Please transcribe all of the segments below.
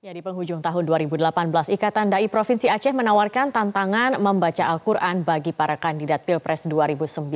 Ya, di penghujung tahun 2018, Ikatan Dai Provinsi Aceh menawarkan tantangan membaca Al-Quran bagi para kandidat Pilpres 2019.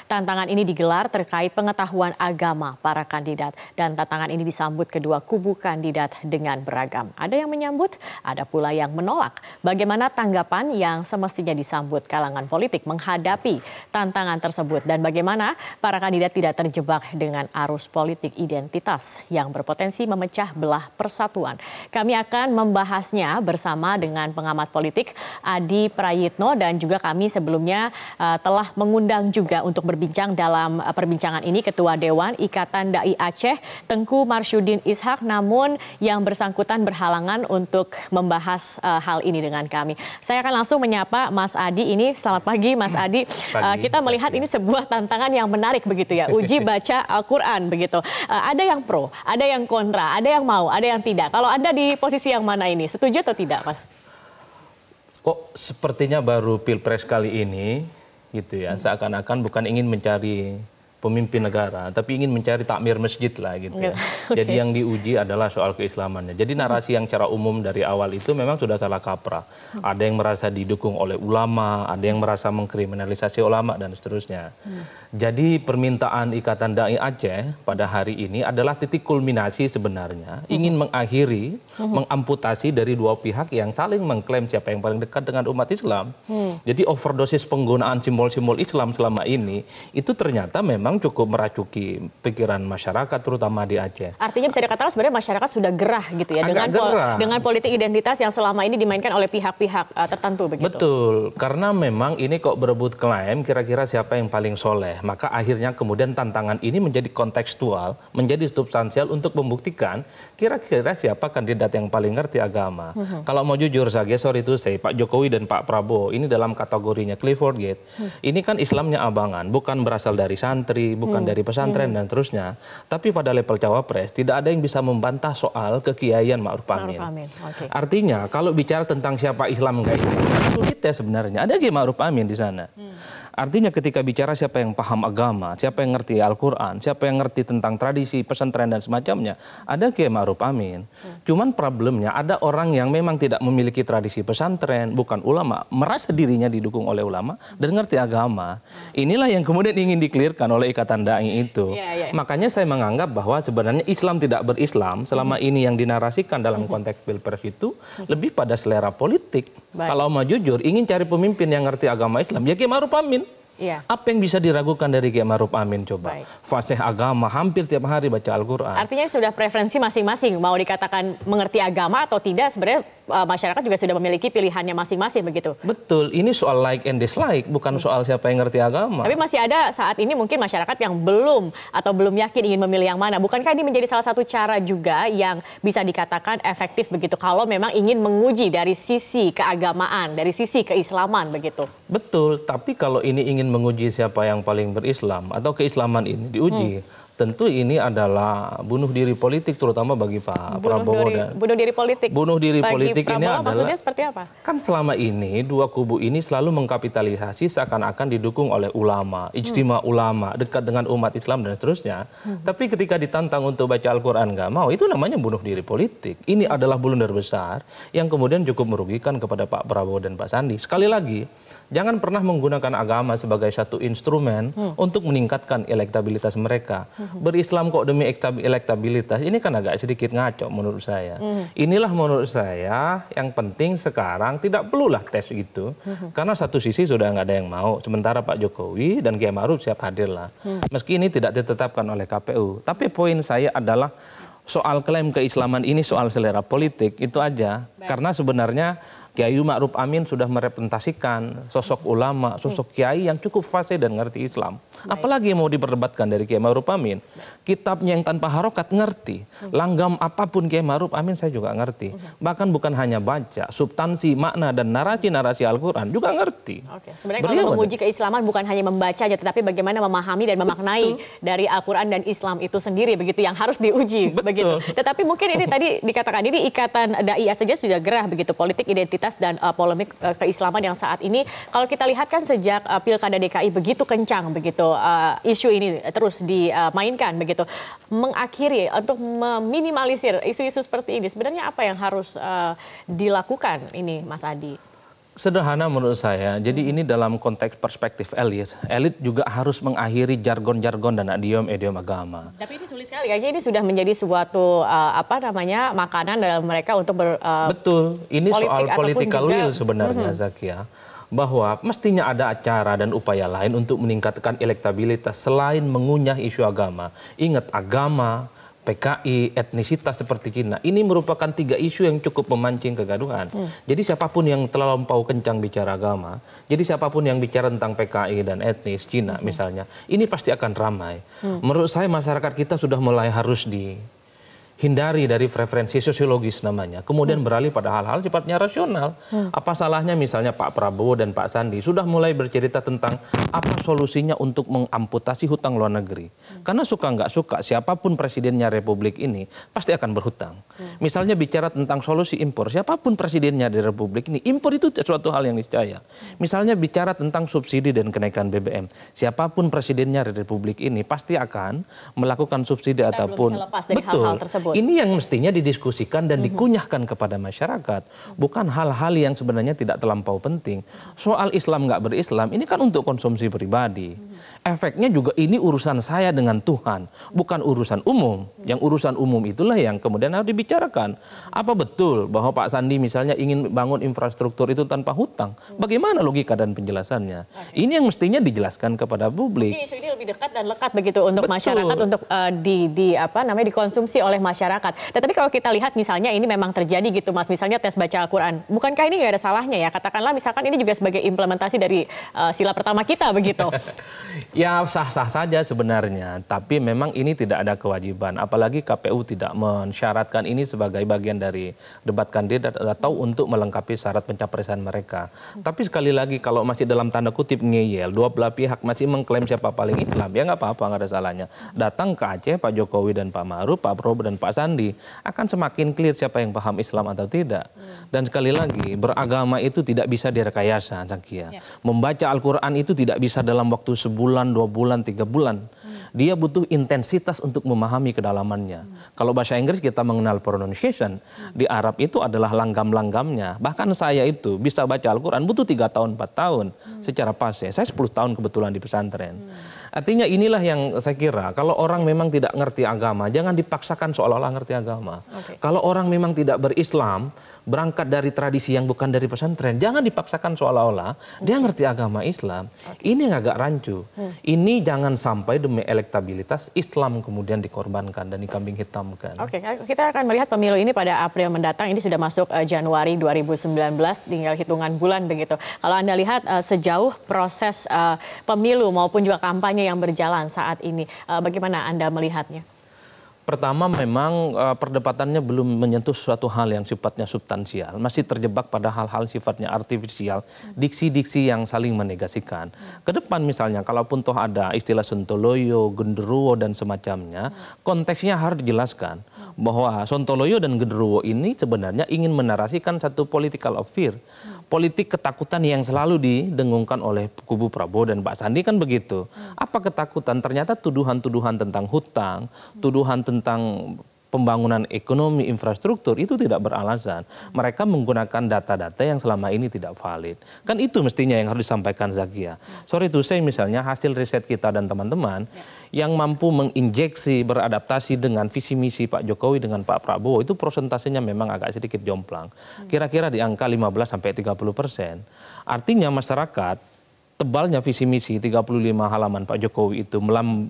Tantangan ini digelar terkait pengetahuan agama para kandidat. Dan tantangan ini disambut kedua kubu kandidat dengan beragam. Ada yang menyambut, ada pula yang menolak. Bagaimana tanggapan yang semestinya disambut kalangan politik menghadapi tantangan tersebut? Dan bagaimana para kandidat tidak terjebak dengan arus politik identitas yang berpotensi memecah belah persatuan? Kami akan membahasnya bersama dengan pengamat politik Adi Prayitno dan juga kami sebelumnya telah mengundang juga untuk berbincang dalam perbincangan ini Ketua Dewan Ikatan Dai Aceh Tengku Marsudin Ishak, namun yang bersangkutan berhalangan untuk membahas hal ini dengan kami. Saya akan langsung menyapa Mas Adi ini. Selamat pagi Mas Adi. Kita melihat ini sebuah tantangan yang menarik begitu ya, uji baca Al-Quran begitu. Ada yang pro, ada yang kontra, ada yang mau, ada yang tidak. Kalau Anda di posisi yang mana ini? Setuju atau tidak, Mas? Kok sepertinya baru Pilpres kali ini, gitu ya, seakan-akan bukan ingin mencari pemimpin negara, tapi ingin mencari takmir masjid lah gitu ya. Okay. Jadi yang diuji adalah soal keislamannya. Jadi narasi yang secara umum dari awal itu memang sudah salah kaprah. Ada yang merasa didukung oleh ulama, ada yang merasa mengkriminalisasi ulama dan seterusnya. Jadi permintaan Ikatan Dai Aceh pada hari ini adalah titik kulminasi sebenarnya ingin mengakhiri, mengamputasi dari dua pihak yang saling mengklaim siapa yang paling dekat dengan umat Islam. Jadi overdosis penggunaan simbol-simbol Islam selama ini itu ternyata memang cukup meracuki pikiran masyarakat terutama di Aceh. Artinya bisa dikatakan sebenarnya masyarakat sudah gerah gitu ya dengan politik identitas yang selama ini dimainkan oleh pihak-pihak tertentu begitu. Betul, karena memang ini kok berebut klaim kira-kira siapa yang paling soleh. Maka akhirnya kemudian tantangan ini menjadi kontekstual, menjadi substansial untuk membuktikan kira-kira siapa kandidat yang paling ngerti agama. Kalau mau jujur saja, sorry to say, Pak Jokowi dan Pak Prabowo ini dalam kategorinya Clifford Gate. Ini kan Islamnya abangan, bukan berasal dari santri, bukan dari pesantren dan terusnya. Tapi pada level cawapres tidak ada yang bisa membantah soal kekiaian Ma'ruf Amin. Okay. Artinya kalau bicara tentang siapa Islam enggak Islam, sulit ya sebenarnya. Ada Kiai Ma'ruf Amin di sana. Artinya ketika bicara siapa yang paham agama, siapa yang ngerti Al-Quran, siapa yang ngerti tentang tradisi pesantren dan semacamnya, ada Kiai Ma'ruf Amin. Cuman problemnya ada orang yang memang tidak memiliki tradisi pesantren, bukan ulama, merasa dirinya didukung oleh ulama dan ngerti agama. Inilah yang kemudian ingin dikelirkan oleh Ikatan Dai itu. Makanya saya menganggap bahwa sebenarnya Islam tidak berislam selama ini yang dinarasikan dalam konteks Pilpres itu lebih pada selera politik. Kalau mau jujur, ingin cari pemimpin yang ngerti agama Islam, ya Kiai Ma'ruf Amin. Apa yang bisa diragukan dari Kiai Ma'ruf Amin coba? Fasih agama, hampir tiap hari baca Al-Quran. Artinya sudah preferensi masing-masing, mau dikatakan mengerti agama atau tidak, sebenarnya masyarakat juga sudah memiliki pilihannya masing-masing begitu. Betul, ini soal like and dislike, bukan soal siapa yang ngerti agama. Tapi masih ada saat ini mungkin masyarakat yang belum atau belum yakin ingin memilih yang mana. Bukankah ini menjadi salah satu cara juga yang bisa dikatakan efektif begitu kalau memang ingin menguji dari sisi keagamaan, dari sisi keislaman begitu? Betul, tapi kalau ini ingin menguji siapa yang paling berislam atau keislaman ini diuji, tentu ini adalah bunuh diri politik terutama bagi Pak Prabowo dan bunuh diri politik. Bunuh diri bagi politik Prabowo, ini adalah maksudnya seperti apa? Kan selama ini dua kubu ini selalu mengkapitalisasi seakan-akan didukung oleh ulama, ijtima ulama, dekat dengan umat Islam dan seterusnya. Tapi ketika ditantang untuk baca Al-Quran nggak mau, itu namanya bunuh diri politik. Ini adalah blunder besar yang kemudian cukup merugikan kepada Pak Prabowo dan Pak Sandi. Sekali lagi, jangan pernah menggunakan agama sebagai satu instrumen untuk meningkatkan elektabilitas mereka. Berislam kok demi elektabilitas, ini kan agak sedikit ngaco menurut saya. Inilah menurut saya yang penting sekarang, tidak perlulah tes gitu. Karena satu sisi sudah nggak ada yang mau, sementara Pak Jokowi dan Kiai Ma'ruf siap hadir lah. Meski ini tidak ditetapkan oleh KPU. Tapi poin saya adalah soal klaim keislaman ini soal selera politik, itu aja. Karena sebenarnya Kiai Ma'ruf Amin sudah merepresentasikan sosok ulama, sosok kiai yang cukup fasih dan ngerti Islam. Apalagi yang mau diperdebatkan dari Kiai Ma'ruf Amin? Kitabnya yang tanpa harokat ngerti. Langgam apapun Kiai Ma'ruf Amin saya juga ngerti. Bahkan bukan hanya baca, substansi, makna, dan narasi-narasi Al-Quran juga ngerti. Sebenarnya kalau menguji keislaman bukan hanya membacanya, tetapi bagaimana memahami dan memaknai dari Al-Quran dan Islam itu sendiri, begitu yang harus diuji. Begitu. Tetapi mungkin ini tadi dikatakan, ini Ikatan Dai saja sudah gerah begitu, politik identitas elektabilitas dan polemik keislaman yang saat ini kalau kita lihat kan sejak Pilkada DKI begitu kencang begitu isu ini terus dimainkan begitu, mengakhiri untuk meminimalisir isu-isu seperti ini. Sebenarnya apa yang harus dilakukan ini, Mas Adi? Sederhana menurut saya. Jadi ini dalam konteks perspektif elit. Elit juga harus mengakhiri jargon-jargon dan idiom-idiom agama. Tapi ini sulit sekali. Kayaknya ini sudah menjadi suatu makanan dalam mereka untuk Betul. Ini soal political juga, will sebenarnya, Zakia. Bahwa mestinya ada acara dan upaya lain untuk meningkatkan elektabilitas selain mengunyah isu agama. Ingat, agama, PKI, etnisitas seperti Cina, ini merupakan 3 isu yang cukup memancing kegaduhan. Jadi siapapun yang terlampau kencang bicara agama, jadi siapapun yang bicara tentang PKI dan etnis Cina misalnya, ini pasti akan ramai. Menurut saya masyarakat kita sudah mulai harus hindari dari preferensi sosiologis namanya, kemudian beralih pada hal-hal sifatnya rasional. Apa salahnya misalnya Pak Prabowo dan Pak Sandi sudah mulai bercerita tentang apa solusinya untuk mengamputasi hutang luar negeri. Karena suka nggak suka, siapapun presidennya Republik ini pasti akan berhutang. Misalnya bicara tentang solusi impor, siapapun presidennya di Republik ini, impor itu suatu hal yang niscaya. Misalnya bicara tentang subsidi dan kenaikan BBM, siapapun presidennya di Republik ini pasti akan melakukan subsidi kita ataupun belum bisa lepas dari hal-hal tersebut. Ini yang mestinya didiskusikan dan dikunyahkan kepada masyarakat. Bukan hal-hal yang sebenarnya tidak terlampau penting. Soal Islam nggak berislam, ini kan untuk konsumsi pribadi. Efeknya juga ini urusan saya dengan Tuhan, bukan urusan umum. Yang urusan umum itulah yang kemudian harus dibicarakan. Apa betul bahwa Pak Sandi misalnya ingin bangun infrastruktur itu tanpa hutang? Bagaimana logika dan penjelasannya? Ini yang mestinya dijelaskan kepada publik. Isu ini lebih dekat dan lekat begitu untuk masyarakat, untuk dikonsumsi oleh masyarakat. Tetapi kalau kita lihat misalnya ini memang terjadi gitu, Mas, misalnya tes baca Al-Quran. Bukankah ini nggak ada salahnya ya? Katakanlah misalkan ini juga sebagai implementasi dari sila pertama kita begitu. Ya sah-sah saja sebenarnya, tapi memang ini tidak ada kewajiban. Apalagi KPU tidak mensyaratkan ini sebagai bagian dari debat kandidat atau untuk melengkapi syarat pencapresan mereka. Tapi sekali lagi kalau masih dalam tanda kutip ngeyel, dua belah pihak masih mengklaim siapa paling Islam, ya nggak apa-apa, nggak ada salahnya. Datang ke Aceh Pak Jokowi dan Pak Ma'ruf, Pak Prabowo dan Pak Sandi, akan semakin clear siapa yang paham Islam atau tidak. Dan sekali lagi, beragama itu tidak bisa direkayasa, Zakia. Membaca Al-Quran itu tidak bisa dalam waktu sebulan, 2 bulan, 3 bulan. Dia butuh intensitas untuk memahami kedalamannya. Kalau bahasa Inggris kita mengenal pronunciation, di Arab itu adalah langgam-langgamnya. Bahkan saya itu bisa baca Al-Quran butuh 3 tahun, 4 tahun secara fase. Saya 10 tahun kebetulan di pesantren. Artinya inilah yang saya kira, kalau orang memang tidak ngerti agama, jangan dipaksakan seolah-olah ngerti agama. Kalau orang memang tidak berislam, berangkat dari tradisi yang bukan dari pesantren, jangan dipaksakan seolah-olah dia ngerti agama Islam. Ini yang agak rancu. Ini jangan sampai demi elektabilitas Islam kemudian dikorbankan dan dikambing hitamkan. Oke, kita akan melihat pemilu ini pada April mendatang. Ini sudah masuk Januari 2019, tinggal hitungan bulan begitu. Kalau Anda lihat sejauh proses pemilu maupun juga kampanye yang berjalan saat ini, bagaimana Anda melihatnya? Pertama, memang perdebatannya belum menyentuh suatu hal yang sifatnya substansial. Masih terjebak pada hal-hal sifatnya artifisial, diksi-diksi yang saling menegasikan. Ke depan misalnya, kalaupun toh ada istilah sontoloyo, genderuwo, dan semacamnya, konteksnya harus dijelaskan. Bahwa sontoloyo dan genderuwo ini sebenarnya ingin menarasikan satu political affair. Politik ketakutan yang selalu didengungkan oleh kubu Prabowo dan Pak Sandi kan begitu. Apa ketakutan? Ternyata tuduhan-tuduhan tentang hutang, tuduhan tentang pembangunan ekonomi, infrastruktur itu tidak beralasan. Mereka menggunakan data-data yang selama ini tidak valid. Kan itu mestinya yang harus disampaikan Zakia. Sorry to say misalnya hasil riset kita dan teman-teman yang mampu menginjeksi, beradaptasi dengan visi misi Pak Jokowi dengan Pak Prabowo itu prosentasenya memang agak sedikit jomplang. Kira-kira di angka 15-30%. Artinya masyarakat tebalnya visi misi 35 halaman Pak Jokowi itu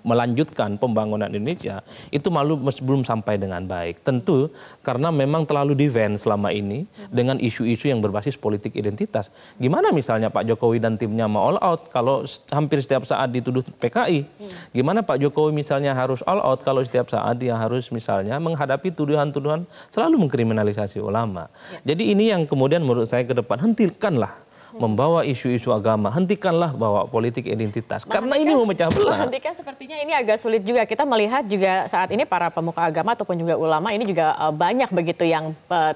melanjutkan pembangunan Indonesia itu belum sampai dengan baik. Tentu karena memang terlalu defense selama ini dengan isu-isu yang berbasis politik identitas. Gimana misalnya Pak Jokowi dan timnya mau all out kalau hampir setiap saat dituduh PKI? Gimana Pak Jokowi misalnya harus all out kalau setiap saat dia harus misalnya menghadapi tuduhan-tuduhan selalu mengkriminalisasi ulama. Jadi ini yang kemudian menurut saya ke depan hentikanlah membawa isu-isu agama, hentikanlah bawa politik identitas. Karena ini memecah belah. Menghentikan sepertinya ini agak sulit juga. Kita melihat juga saat ini para pemuka agama ataupun juga ulama ini juga banyak begitu yang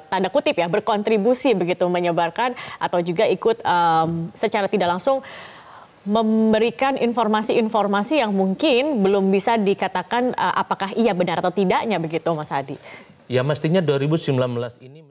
tanda kutip ya berkontribusi begitu menyebarkan atau juga ikut secara tidak langsung memberikan informasi-informasi yang mungkin belum bisa dikatakan apakah iya benar atau tidaknya begitu Mas Hadi. Ya mestinya 2019 ini